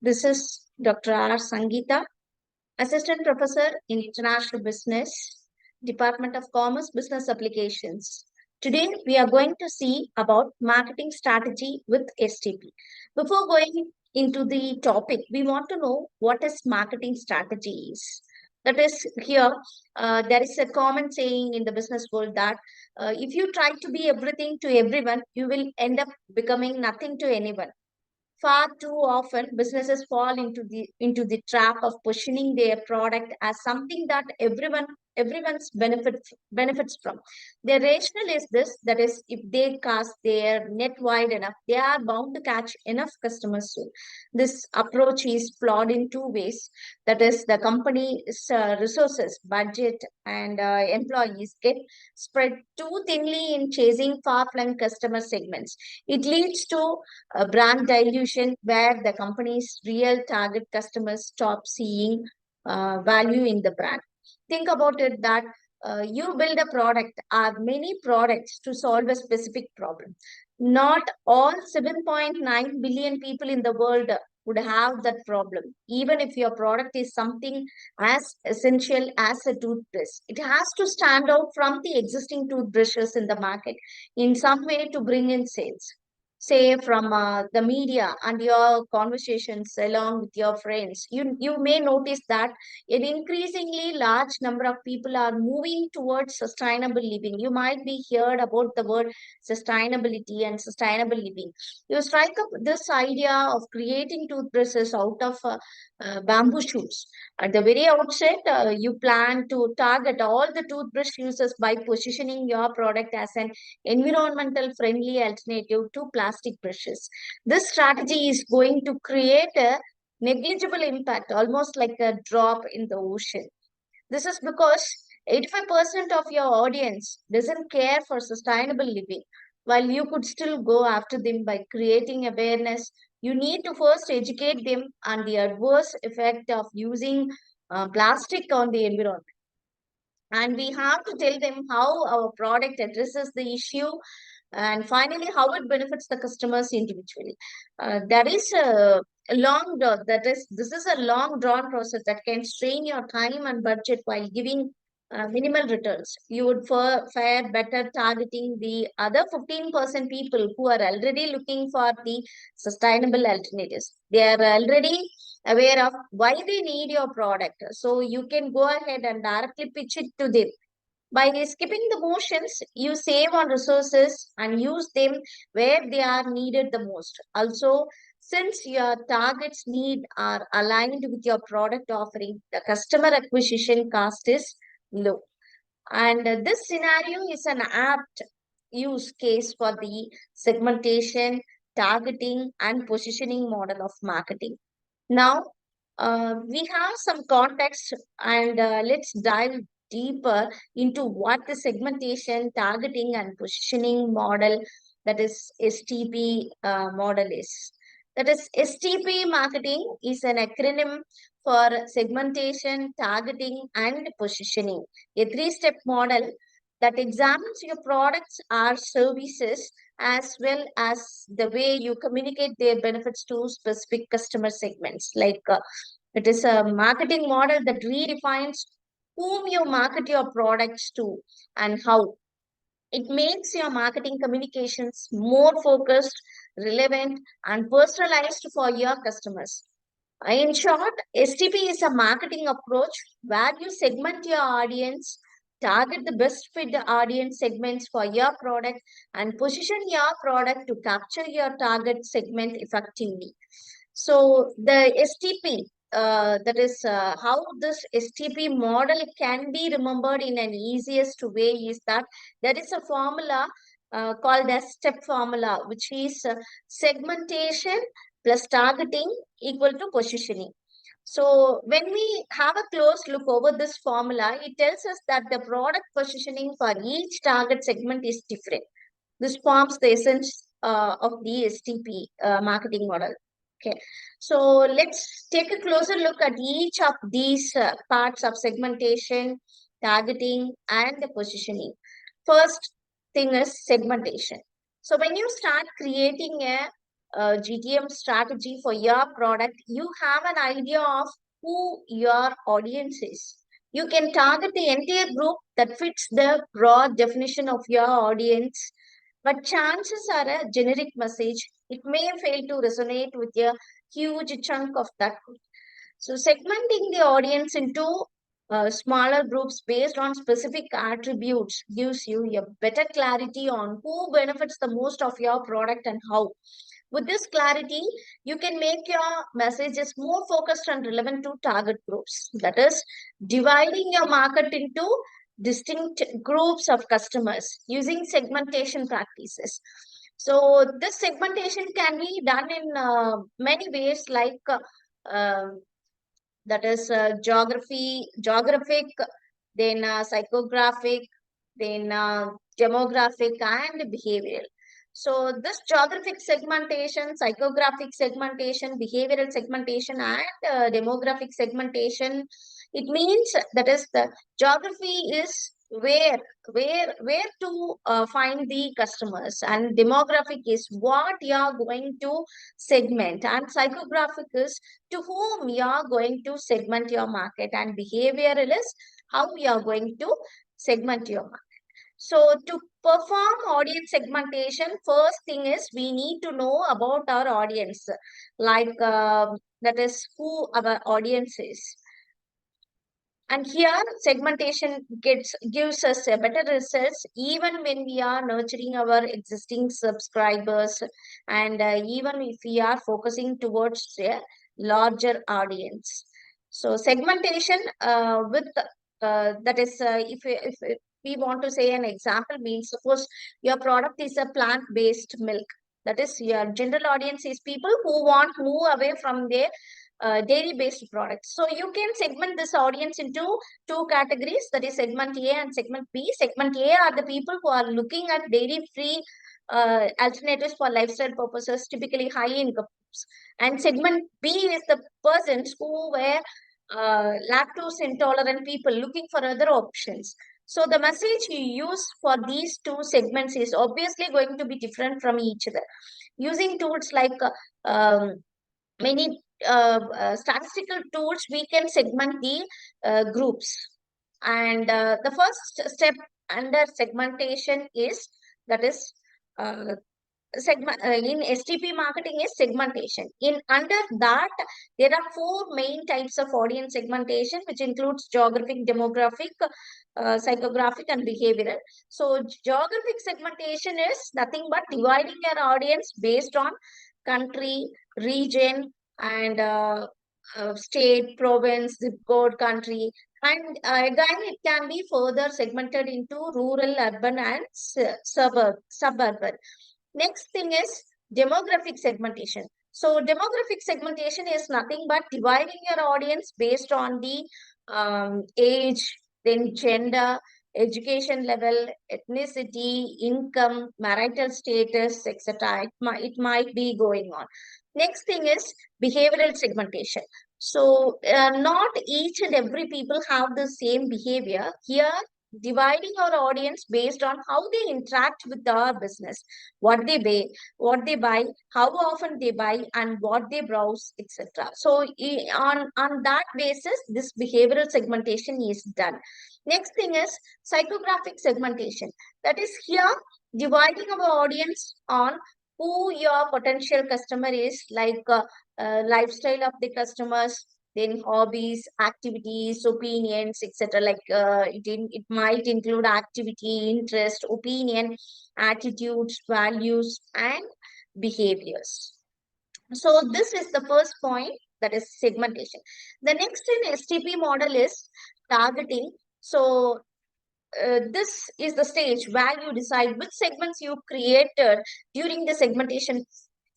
This is Dr. R. Sangeetha, Assistant Professor in International Business, Department of Commerce Business Applications. Today, we are going to see about marketing strategy with STP. Before going into the topic, we want to know what is marketing strategy is. That is here, there is a common saying in the business world that if you try to be everything to everyone, you will end up becoming nothing to anyone. Far too often, businesses fall into the trap of positioning their product as something that everyone's benefits from. Their rationale is this: that is, if they cast their net wide enough, they are bound to catch enough customers soon. This approach is flawed in two ways. That is, the company's resources, budget, and employees get spread too thinly in chasing far-flung customer segments. It leads to a brand dilution where the company's real target customers stop seeing value in the brand. Think about it that you build a product or many products to solve a specific problem. Not all 7.9 billion people in the world would have that problem. Even if your product is something as essential as a toothbrush, it has to stand out from the existing toothbrushes in the market in some way to bring in sales, say from the media and your conversations along with your friends. You may notice that an increasingly large number of people are moving towards sustainable living. You might be heard about the word sustainability and sustainable living. You strike up this idea of creating toothbrushes out of bamboo shoots. At the very outset, you plan to target all the toothbrush users by positioning your product as an environmental friendly alternative to plastic brushes. This strategy is going to create a negligible impact, almost like a drop in the ocean. This is because 85% of your audience doesn't care for sustainable living. While you could still go after them by creating awareness, you need to first educate them on the adverse effect of using plastic on the environment. And we have to tell them how our product addresses the issue, and finally how it benefits the customers individually. There is a that is this is a long drawn process that can strain your time and budget while giving minimal returns. You would fare better targeting the other 15% people who are already looking for the sustainable alternatives. They are already aware of why they need your product, so you can go ahead and directly pitch it to them. By skipping the motions, you save on resources and use them where they are needed the most. Also, since your target's need are aligned with your product offering, the customer acquisition cost is low. And this scenario is an apt use case for the segmentation, targeting, and positioning model of marketing. Now, we have some context, and let's dive deeper into what the segmentation, targeting, and positioning model, that is STP model is. That is, STP marketing is an acronym for segmentation, targeting, and positioning, a three-step model that examines your products or services as well as the way you communicate their benefits to specific customer segments. It is a marketing model that redefines whom you market your products to and how. It makes your marketing communications more focused, relevant, and personalized for your customers. In short, STP is a marketing approach where you segment your audience, target the best fit audience segments for your product, and position your product to capture your target segment effectively. So the STP, that is how this STP model can be remembered in an easiest way is that there is a formula called as step formula, which is segmentation plus targeting equal to positioning. So when we have a close look over this formula, it tells us that the product positioning for each target segment is different. This forms the essence of the STP marketing model. Okay, so let's take a closer look at each of these parts of segmentation, targeting, and the positioning. First thing is segmentation. So when you start creating a GTM strategy for your product, you have an idea of who your audience is. You can target the entire group that fits the broad definition of your audience, but chances are a generic message. It may fail to resonate with a huge chunk of that group. So segmenting the audience into smaller groups based on specific attributes gives you a better clarity on who benefits the most of your product and how. With this clarity, you can make your messages more focused and relevant to target groups. That is, dividing your market into distinct groups of customers using segmentation practices. So, this segmentation can be done in many ways, like that is geographic, then psychographic, then demographic and behavioral. So this geographic segmentation, psychographic segmentation, behavioral segmentation and demographic segmentation, it means that is the geography is where to find the customers, and demographic is what you are going to segment, and psychographic is to whom you are going to segment your market, and behavioral is how you are going to segment your market. So to perform audience segmentation, first thing is we need to know about our audience, like that is who our audience is. And here segmentation gives us a better results even when we are nurturing our existing subscribers, and even if we are focusing towards a larger audience. So segmentation with that is if we want to say an example, means suppose your product is a plant-based milk. That is, your general audience is people who want to move away from their dairy based products. So you can segment this audience into two categories, that is segment A and segment B. Segment A are the people who are looking at dairy free alternatives for lifestyle purposes, typically high income groups. And segment B is the persons who were lactose intolerant people looking for other options. So the message you use for these two segments is obviously going to be different from each other. Using tools like many statistical tools, we can segment the groups. And the first step under segmentation is that is segment in STP marketing is segmentation. In under that, there are four main types of audience segmentation, which includes geographic, demographic, psychographic, and behavioral. So geographic segmentation is nothing but dividing your audience based on country, region, and state, province, zip code, country. And again, it can be further segmented into rural, urban, and suburban. Next thing is demographic segmentation. So demographic segmentation is nothing but dividing your audience based on the age, then gender, education level, ethnicity, income, marital status, etc. It might be going on. Next thing is behavioral segmentation. So not each and every people have the same behavior. Here, dividing our audience based on how they interact with our business, what they buy, how often they buy, and what they browse, etc. So on that basis, this behavioral segmentation is done. Next thing is psychographic segmentation. That is here dividing our audience on who your potential customer is, like lifestyle of the customers, then hobbies, activities, opinions, etc. Like it might include activity, interest, opinion, attitudes, values, and behaviors. So this is the first point, that is segmentation. The next in STP model is targeting. So this is the stage where you decide which segments you created during the segmentation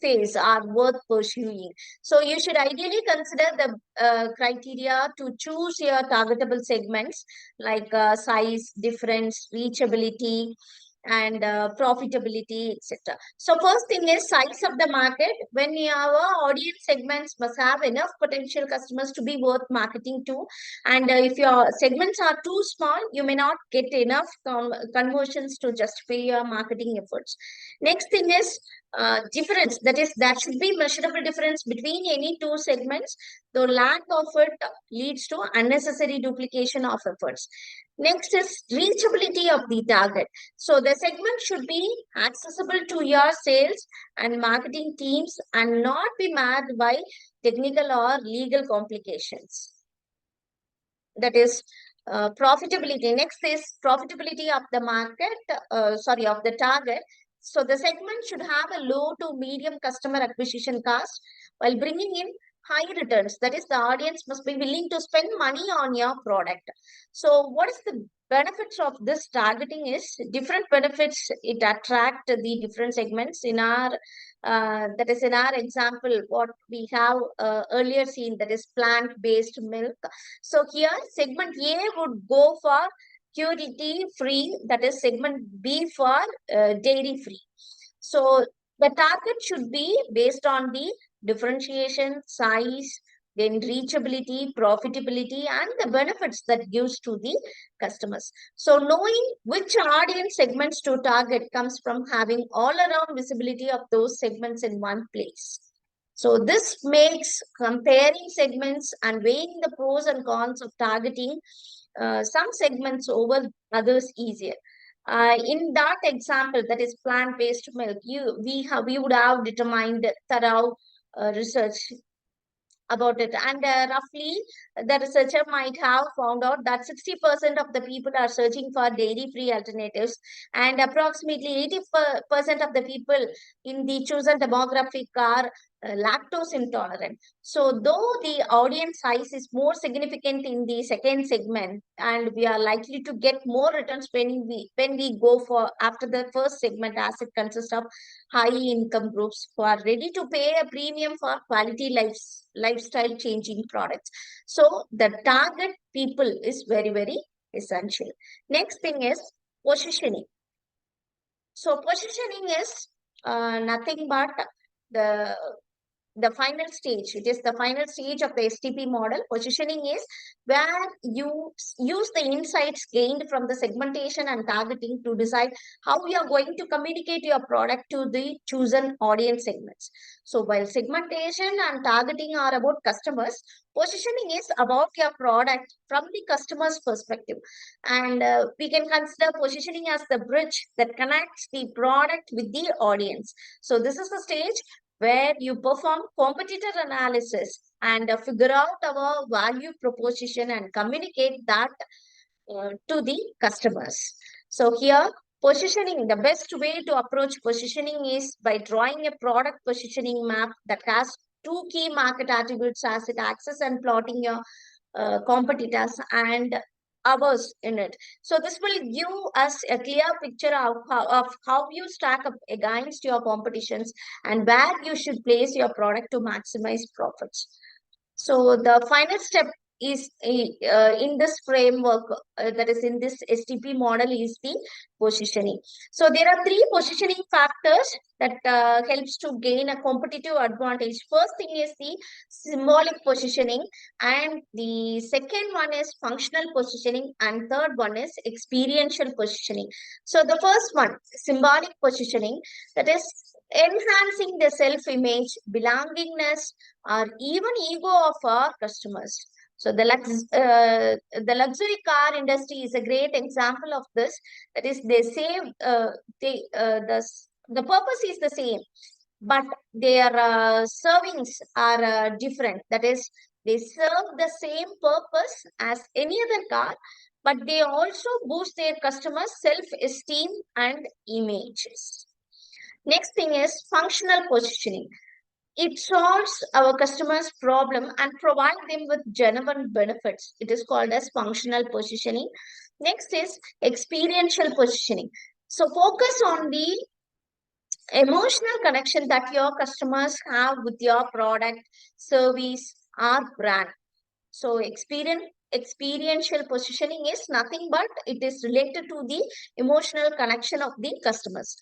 phase are worth pursuing. So you should ideally consider the criteria to choose your targetable segments, like size, difference, reachability, and profitability, etc. So first thing is size of the market. When our audience segments must have enough potential customers to be worth marketing to, and if your segments are too small, you may not get enough conversions to justify your marketing efforts. Next thing is difference, that is, that should be measurable difference between any two segments. The lack of it leads to unnecessary duplication of efforts. Next is reachability of the target. So the segment should be accessible to your sales and marketing teams and not be marred by technical or legal complications. That is profitability. Next is profitability of the market, of the target. So the segment should have a low to medium customer acquisition cost while bringing in high returns. That is, the audience must be willing to spend money on your product. So what is the benefits of this targeting is different benefits. It attract the different segments in our that is in our example what we have earlier seen, that is plant-based milk. So here segment A would go for purity free, that is segment B for dairy free. So the target should be based on the differentiation, size, then reachability, profitability, and the benefits that gives to the customers. So knowing which audience segments to target comes from having all around visibility of those segments in one place. So this makes comparing segments and weighing the pros and cons of targeting some segments over others easier. In that example, that is plant-based milk, we would have determined thorough research about it, and roughly the researcher might have found out that 60% of the people are searching for dairy free alternatives, and approximately 80% of the people in the chosen demographic are lactose intolerant. So though the audience size is more significant in the second segment, and we are likely to get more returns when we go for after the first segment, as it consists of high income groups who are ready to pay a premium for quality lifestyle changing products. So the target people is very, very essential. Next thing is positioning. So positioning is nothing but the the final stage. It is the final stage of the STP model. Positioning is where you use the insights gained from the segmentation and targeting to decide how you are going to communicate your product to the chosen audience segments. So while segmentation and targeting are about customers, positioning is about your product from the customer's perspective. And we can consider positioning as the bridge that connects the product with the audience. So this is the stage where you perform competitor analysis and figure out our value proposition and communicate that to the customers. So here, positioning, the best way to approach positioning is by drawing a product positioning map that has two key market attributes as it access and plotting your competitors and ours in it. So this will give us a clear picture of how you stack up against your competitions and where you should place your product to maximize profits. So the final step is in this framework, that is in this STP model, is the positioning. So there are three positioning factors that helps to gain a competitive advantage. First thing is the symbolic positioning, and the second one is functional positioning, and third one is experiential positioning. So the first one, symbolic positioning, that is enhancing the self-image, belongingness, or even ego of our customers. So the luxury car industry is a great example of this. That is, they say the purpose is the same, but their servings are different. That is, they serve the same purpose as any other car, but they also boost their customers' self-esteem and images. Next thing is functional positioning. It solves our customers' problem and provide them with genuine benefits. It is called as functional positioning. Next is experiential positioning. So focus on the emotional connection that your customers have with your product, service, or brand. So experiential positioning is nothing but it is related to the emotional connection of the customers.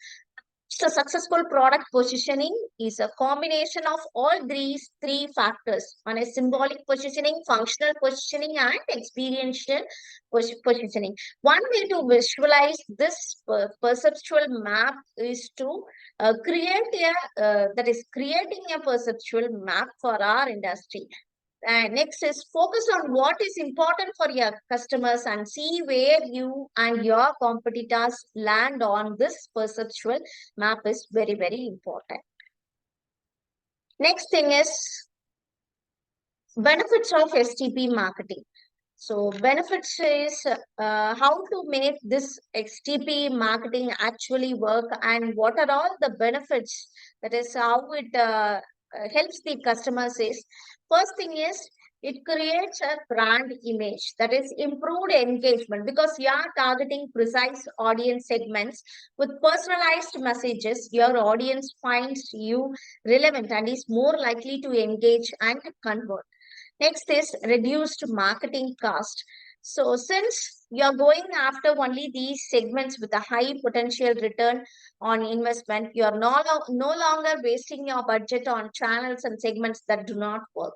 So successful product positioning is a combination of all these three factors. One is symbolic positioning, functional positioning, and experiential positioning. One way to visualize this perceptual map is to creating a perceptual map for our industry. And next is focus on what is important for your customers and see where you and your competitors land on this perceptual map is very, very important. Next thing is benefits of STP marketing. So benefits is how to make this STP marketing actually work and what are all the benefits. That is how it helps the customers is. First thing is it creates a brand image, that is improved engagement, because you are targeting precise audience segments with personalized messages. Your audience finds you relevant and is more likely to engage and convert. Next is reduced marketing cost. So since you're going after only these segments with a high potential return on investment, you're no longer wasting your budget on channels and segments that do not work.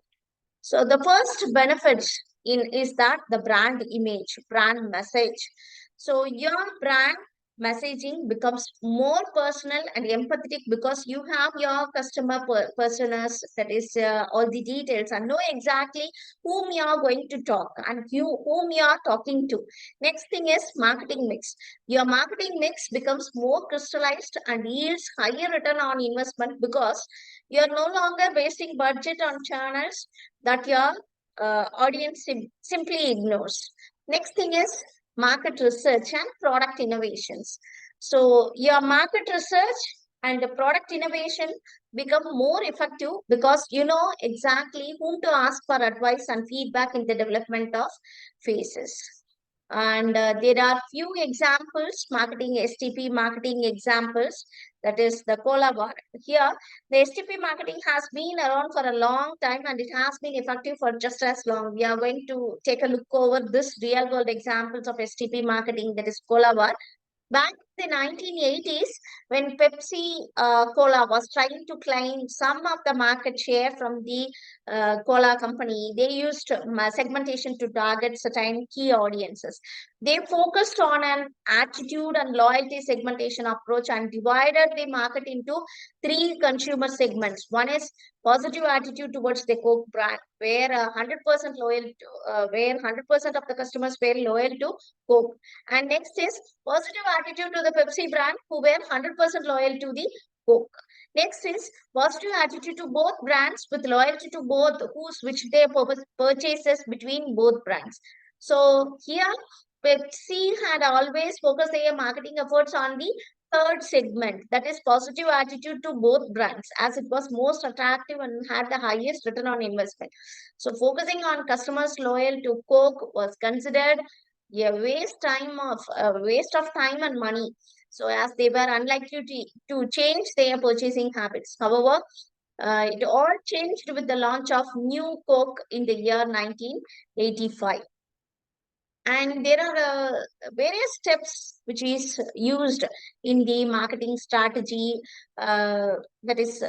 So the first benefits is that the brand image, brand message. So your brand messaging becomes more personal and empathetic because you have your customer personas, that is all the details, and know exactly whom you are going to talk and whom you are talking to. Next thing is marketing mix. Your marketing mix becomes more crystallized and yields higher return on investment because you are no longer wasting budget on channels that your audience simply ignores. Next thing is market research and product innovations. So your market research and the product innovation become more effective because you know exactly whom to ask for advice and feedback in the development of phases. And there are few examples, marketing STP marketing examples, that is the cola bar. Here, the STP marketing has been around for a long time and it has been effective for just as long. We are going to take a look over this real world examples of STP marketing, that is cola bar. Back in the 1980s, when Pepsi Cola was trying to claim some of the market share from the cola company, they used segmentation to target certain key audiences. They focused on an attitude and loyalty segmentation approach and divided the market into three consumer segments. One is positive attitude towards the Coke brand, where 100% loyal, where 100% of the customers were loyal to Coke. And next is positive attitude to the Pepsi brand, who were 100% loyal to the Coke. Next is positive attitude to both brands with loyalty to both, who switched their purchases between both brands. So here, Pepsi had always focused their marketing efforts on the third segment, that is positive attitude to both brands, as it was most attractive and had the highest return on investment. So focusing on customers loyal to Coke was considered a waste of time and money, so as they were unlikely to change their purchasing habits. However, it all changed with the launch of new Coke in the year 1985. And there are various steps which is used in the marketing strategy, that is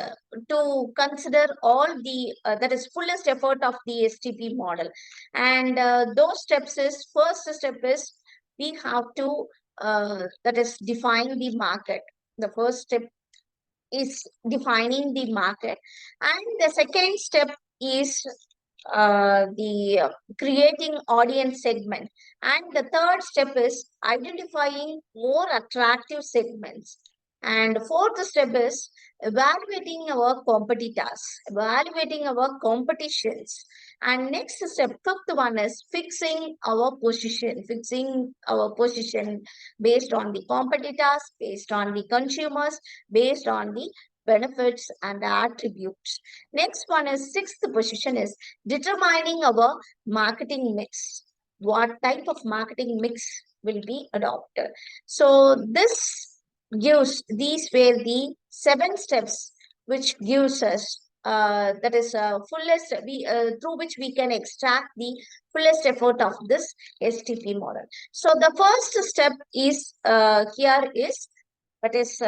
to consider all the that is fullest effort of the STP model. And those steps is, first step is we have to that is define the market. The first step is defining the market, and the second step is the creating audience segment, and the third step is identifying more attractive segments, and fourth step is evaluating our competitors, evaluating our competitions, and next step, fifth one, is fixing our position based on the competitors, based on the consumers, based on the benefits and the attributes. Next one is, sixth position is determining our marketing mix. What type of marketing mix will be adopted? So these were the 7 steps which gives us that is fullest through which we can extract the fullest effort of this STP model. So the first step is here is that is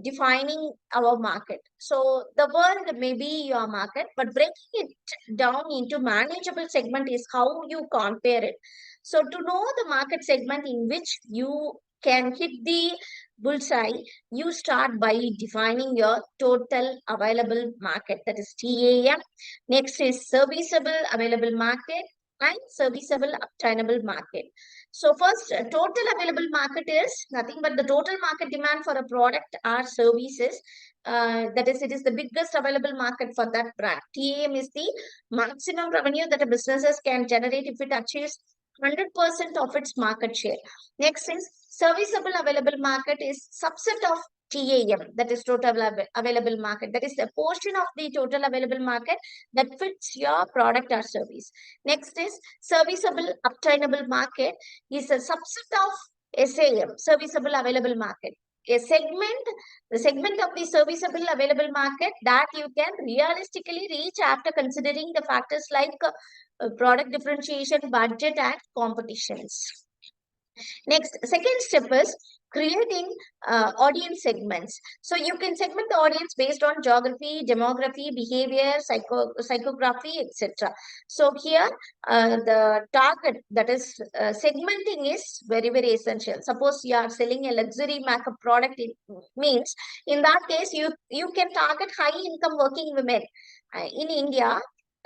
defining our market. So the world may be your market, but breaking it down into manageable segment is how you compare it. So to know the market segment in which you can hit the bullseye, you start by defining your total available market, that is TAM. Next is serviceable available market and serviceable obtainable market. So first, total available market is nothing but the total market demand for a product or services. That is, it is the biggest available market for that brand. TAM is the maximum revenue that a businesses can generate if it achieves 100% of its market share. Next is serviceable available market is subset of TAM, that is total available market. That is a portion of the total available market that fits your product or service. Next is serviceable obtainable market is a subset of SAM, serviceable available market. A segment, the segment of the serviceable available market that you can realistically reach after considering the factors like product differentiation, budget, and competitions. Next, second step is creating audience segments. So you can segment the audience based on geography, demography, behavior, psychography, etc. So here, the target, that is segmenting, is very, very essential. Suppose you are selling a luxury makeup product, it means in that case you can target high income working women. In India,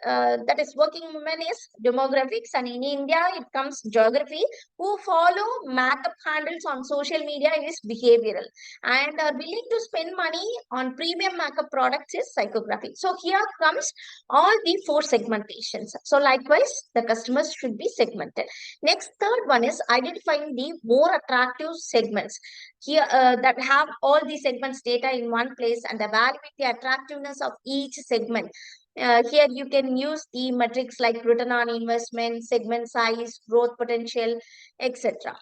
that is working women is demographics, and in India it comes geography. Who follow makeup handles on social media is behavioral, and are willing to spend money on premium makeup products is psychographic. So here comes all the four segmentations. So likewise, the customers should be segmented. Next, third one is identifying the more attractive segments here that have all the segments data in one place and evaluate the attractiveness of each segment. Here you can use the metrics like return on investment, segment size, growth potential, etc.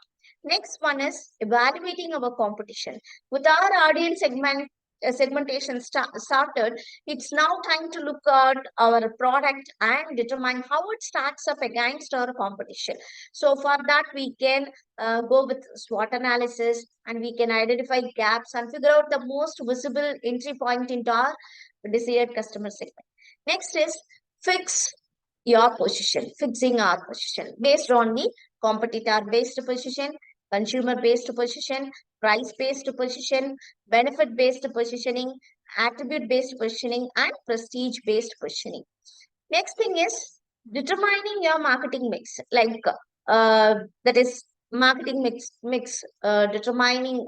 Next one is evaluating our competition. With our audience segmentation started, it's now time to look at our product and determine how it stacks up against our competition. So for that, we can go with SWOT analysis, and we can identify gaps and figure out the most visible entry point into our desired customer segment. Next is fix your position, fixing our position based on the competitor-based position, consumer-based position, price-based position, benefit-based positioning, attribute-based positioning, and prestige-based positioning. Next thing is determining your marketing mix, like that is marketing mix determining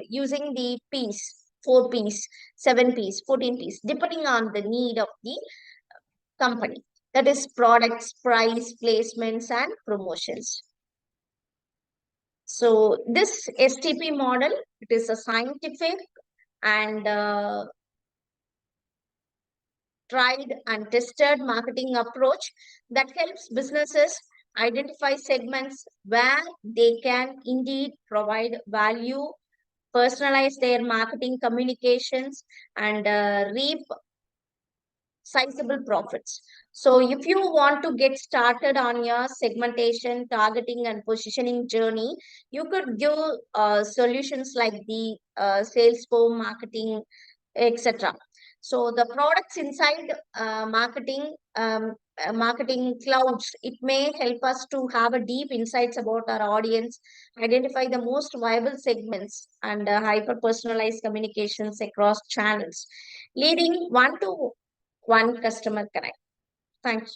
using the P's, 4 P's, 7 P's, 14 P's, depending on the need of the company. That is products, price, placements, and promotions. So this STP model, it is a scientific and tried and tested marketing approach that helps businesses identify segments where they can indeed provide value, personalize their marketing communications, and reap sizable profits. So if you want to get started on your segmentation, targeting, and positioning journey, you could give solutions like the sales form marketing, etc. So the products inside marketing clouds, it may help us to have a deep insights about our audience, identify the most viable segments, and hyper personalized communications across channels, leading one to one customer connect. Thank you.